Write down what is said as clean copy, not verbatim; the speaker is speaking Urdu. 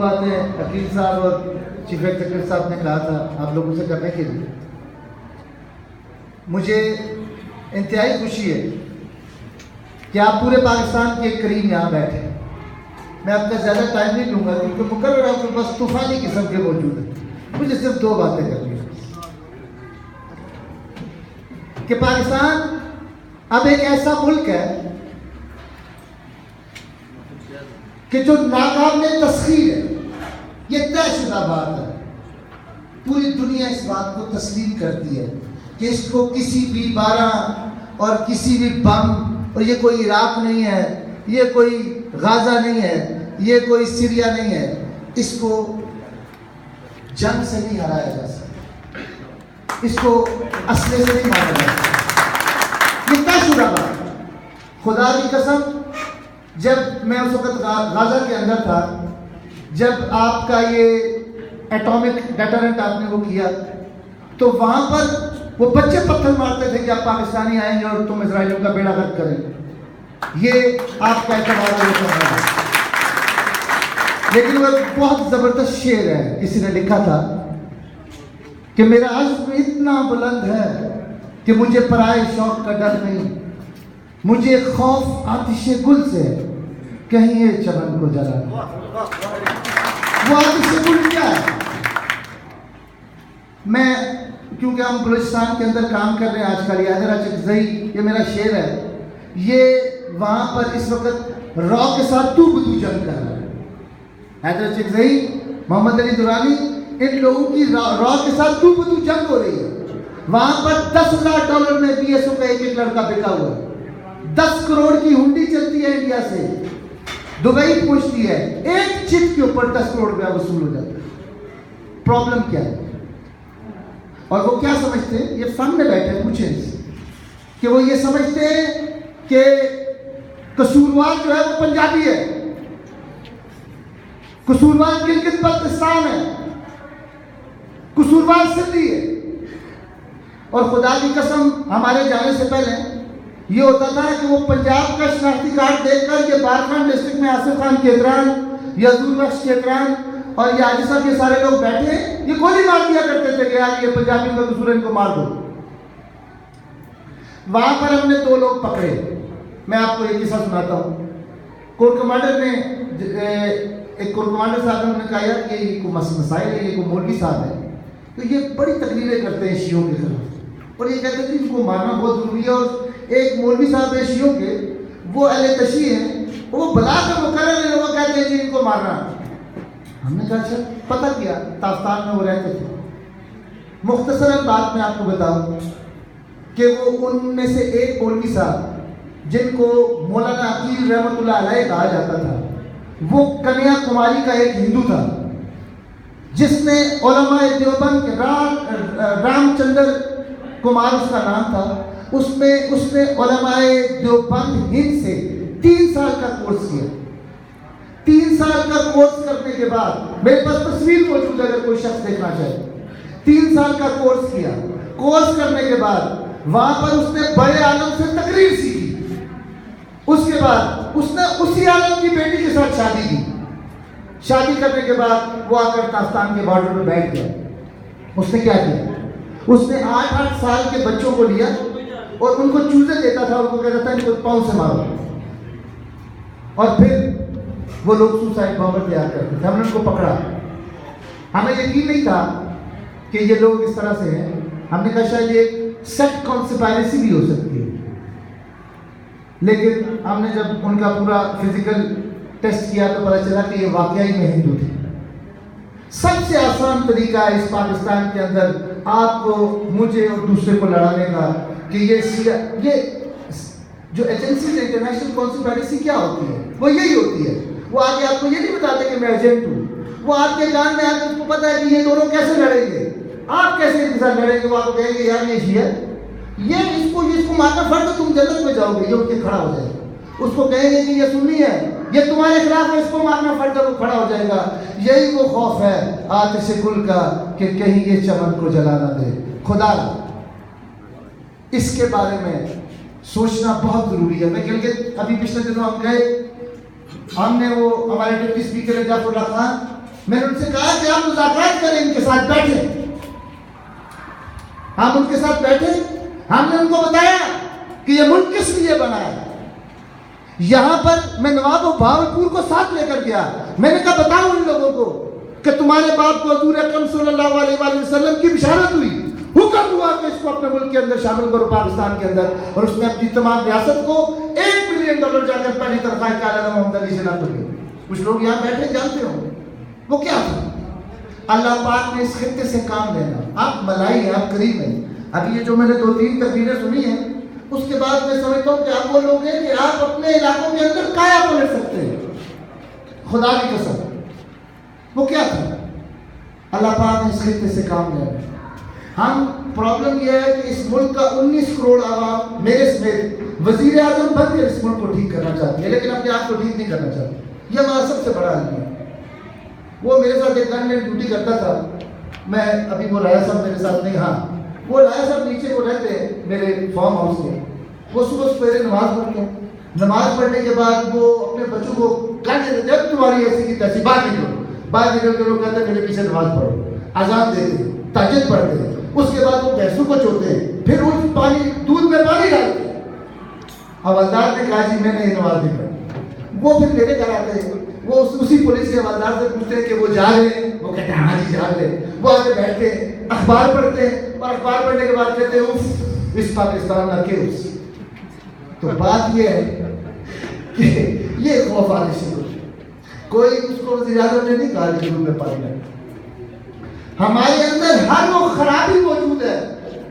باتیں عقیل صاحب اور چیف ایگزیکٹو صاحب نے کہا تھا آپ لوگوں سے کرنے کے لیے. مجھے انتہائی خوشی ہے کہ آپ پورے پاکستان کے قریب یہاں بیٹھے. میں آپ کا زیادہ ٹائم نہیں لوں گا کیونکہ مقرر آپ کے پاس طوفانی قسم کے موجود ہیں. مجھے صرف 2 باتیں کرنی ہیں کہ پاکستان اب ایک ایسا ملک ہے کہ جو ناقابل تسخیر ہے. یہ طے شدہ بات ہے. پوری دنیا اس بات کو تسلیم کرتی ہے کہ اس کو کسی بھی بارہ اور کسی بھی بم، اور یہ کوئی عراق نہیں ہے، یہ کوئی غازہ نہیں ہے، یہ کوئی سیریا نہیں ہے، اس کو جنگ سے نہیں ہرایا جا سکتا، اس کو اسلحے سے نہیں مارا جا سکتا. یہ طے شدہ بات ہے. خدا کی قسم، جب میں اس وقت غازہ کے اندر تھا، جب آپ کا یہ ایٹامک ڈیٹرنٹ آپ نے وہ کیا، تو وہاں پر وہ بچے پتھر مارتے تھے کہ آپ پاکستانی آئیں گے اور تم اسرائیلیوں کا بیڑا غرق کریں. یہ آپ کا اعتبار ہے. لیکن وہ بہت زبردست شعر ہے. کسی نے لکھا تھا کہ میرا عزم اتنا بلند ہے کہ مجھے پرائے شوق کا ڈر نہیں، مجھے خوف آتش گل سے کہیں یہ چمن کو جلا. وہ آتش گل کیا ہے؟ میں کیونکہ ہم بلوچستان کے اندر کام کر رہے ہیں آج کل، حیدر اچکزئی یہ میرا شعر ہے. یہ وہاں پر اس وقت را کے ساتھ تو بدو جنگ کر رہا ہے. حیدر اچکزئی، محمد علی درانی، ان لوگوں کی را کے ساتھ تو بدو جنگ ہو رہی ہے. وہاں پر $10,000 میں BSO کا ایک لڑکا بکا ہوا ہے. 10 کروڑ کی ہنڈی چلتی ہے انڈیا سے، دبئی پہنچتی ہے، ایک چٹ کے اوپر 10 کروڑ روپیہ وصول ہو جاتا ہے. پرابلم کیا ہے؟ اور وہ کیا سمجھتے ہیں؟ یہ فن میں بیٹھے ہیں، پوچھیں ان سے کہ وہ یہ سمجھتے ہیں کہ قصوروار جو ہے وہ پنجابی ہے، قصوروار گلگت بلتستان ہے، قصوروار سندھی ہے. اور خدا کی قسم ہمارے جانے سے پہلے یہ ہوتا تھا کہ وہ پنجاب کا شناختی کارڈ دیکھ کر یہ بارکھان ڈسٹرکٹ میں آصف خان کیتران، یہ حضور بخش کیتران اور یہ حاجی صاحب، یہ سارے لوگ بیٹھے ہیں، یہ گولی مار دیا کرتے تھے کہ یار یہ پنجابیوں کا قصور ہے، ان کو مار دو. وہاں پر ہم نے 2 لوگ پکڑے. میں آپ کو ایک قصہ سناتا ہوں. کور کمانڈر نے ایک کور کمانڈر صاحب نے کہا یار یہ کوئی مسائل ہے، یہ کوئی مولوی صاحب ہے، تو یہ بڑی تقریریں کرتے ہیں شیعوں کے خلاف اور یہ کہتے ہیں کہ ان کو مارنا بہت ضروری ہے. اور ایک مولوی صاحب ہے شیعوں کے، وہ اہل تشیع ہیں، وہ بلا کر مقرر ہیں، وہ کہتے ہیں کہ ان کو مارنا. ہم نے کہا اچھا، پتہ کیا تافتان میں وہ رہتے تھے. مختصراً بات میں آپ کو بتاؤں کہ وہ ان میں سے ایک مولوی صاحب جن کو مولانا عقیل رحمۃ اللہ علیہ کہا جاتا تھا، وہ کنیا کماری کا ایک ہندو تھا جس نے علماء دیوبند کے رام چندر کمار اس کا نام تھا، اس نے علماء دیوبند ہند سے 3 سال کا کورس کیا. 3 سال کا کورس کرنے کے بعد، میرے پاس تصویر موجود ہے اگر کوئی شخص دیکھنا چاہے. 3 سال کا کورس کیا. کورس کرنے کے بعد وہاں پر اس نے بڑے عالم سے تقریر سیکھی. اس کے بعد اس نے اسی عالم کی بیٹی کے ساتھ شادی کی. شادی کرنے کے بعد وہ آ کر تافتان کے بارڈر میں بیٹھ گیا. اس نے کیا کیا؟ اس نے 8 سال کے بچوں کو لیا اور ان کو چوزے دیتا تھا، ان کو کہتا تھا ان کو پاؤں سے مارو، اور پھر وہ لوگ سوسائڈ بامبر تیار کرتے تھے. ہم نے ان کو پکڑا. ہمیں یقین نہیں تھا کہ یہ لوگ اس طرح سے ہیں. ہم نے کہا شاید یہ سیٹ کانسپائریسی بھی ہو سکتی ہے. لیکن ہم نے جب ان کا پورا فزیکل ٹیسٹ کیا تو پتہ چلا کہ یہ واقعی میں ہندو تھے. سب سے آسان طریقہ ہے اس پاکستان کے اندر آپ کو، مجھے اور دوسرے کو لڑانے کا کہ یہ جو ایجنسیز انٹرنیشنل کانسپائریسی کیا ہوتی ہے، وہ یہی ہوتی ہے. وہ آگے آپ کو یہ نہیں بتاتے کہ میں ایجنٹ ہوں. وہ آپ کے کان میں آ کے اس کو پتا ہے کہ یہ دونوں کیسے لڑیں گے، آپ کیسے ان کے ساتھ لڑیں گے. وہ آپ کو کہیں گے یار یہ شیعہ یہ اس کو مارنا فرض ہے، تم جنت میں جاؤ گے. یہ اٹھ کے کھڑا ہو جائے گا. اس کو کہیں گے کہ یہ سنی ہے، یہ تمہارے خلاف ہے، اس کو مارنا فرض ہے، وہ کھڑا ہو جائے گا. یہی وہ خوف ہے آتش گل کا کہ کہیں یہ چمن کو جلا نہ دے. خدا اس کے بارے میں سوچنا بہت ضروری ہے. میں گلگت ابھی پچھلے دنوں ہم گئے، ہم نے وہ ہمارے ڈپٹی اسپیکر جعفر اللہ خان میں نے ان سے کہا کہ آپ مذاکرات کریں، ان کے ساتھ بیٹھیں. ہم ان کے ساتھ بیٹھے، ہم نے ان کو بتایا کہ یہ ملک کس لیے بنا ہے. یہاں پر میں نواب و بہاولپور کو ساتھ لے کر گیا. میں نے کہا بتاؤ ان لوگوں کو کہ تمہارے باپ کو حضور اکرم صلی اللہ علیہ وآلہ وسلم کی بشارت ہوئی، حکم ہوا کہ اس کو اپنے ملک کے اندر شامل کرو، پاکستان کے اندر. اور اس نے اپنی تمام ریاست کو $1 ملین جا کر پہلی تنخواہ کا اعلان محمد علی سے نہ کرے. کچھ لوگ یہاں بیٹھے جانتے ہوں وہ کیا تھا. اللہ پاک نے اس خطے سے کام لینا. آپ ملائی ہیں، آپ کریم ہیں. ابھی یہ جو میں نے 2-3 تقریریں سنی ہیں، اس کے بعد میں سمجھتا ہوں کہ آپ وہ لوگ ہیں کہ آپ اپنے علاقوں کے اندر کایا پلٹ سکتے ہیں. خدا کی قسم وہ کیا تھا. اللہ پاک نے اس خطے سے کام لینا. ہم پرابلم یہ ہے کہ اس ملک کا 19 کروڑ عوام میرے سمیت وزیر اعظم بن کر اس ملک کو ٹھیک کرنا چاہتی ہے، لیکن اپنے آپ کو ٹھیک نہیں کرنا چاہتی. یہ ہمارا سب سے بڑا عالم ہے. وہ میرے ساتھ ایک گن میں ڈیوٹی کرتا تھا. میں ابھی وہ رایا صاحب میرے ساتھ نہیں، ہاں وہ رایا صاحب نیچے وہ رہتے ہیں میرے فارم ہاؤس کے. وہ صبح سویرے نماز پڑھتے ہیں. نماز پڑھنے کے بعد وہ اپنے بچوں کو کہتے ہیں جب تمہاری ایسی کی تیسی بات نکلو کے لوگ کہتے ہیں میرے پیچھے نماز پڑھو. اذان دیتے ہیں، تہجد پڑھتے ہیں. اس کے بعد وہ بھینسوں کو چوتے ہیں، پھر اس پانی دودھ میں پانی ڈالتے ہیں. حوالدار نے کہا جی میں نے یہ نماز نہیں پڑھی. وہ پھر میرے گھر آتے ہیں. وہ اسی پولیس کے حوالدار سے پوچھتے ہیں کہ وہ جاگ رہے ہیں. وہ کہتے ہیں ہاں جی جاگ رہے ہیں. وہ آگے بیٹھتے ہیں، اخبار پڑھتے ہیں، اور اخبار پڑھنے کے بعد کہتے ہیں اف اس پاکستان نہ کے اس. تو بات یہ ہے کہ یہ خوف آنے سے کوئی اس کو وزیر اعظم نے نہیں کہا کہ میں پانی ڈالیں. ہمارے اندر ہر وہ خرابی موجود ہے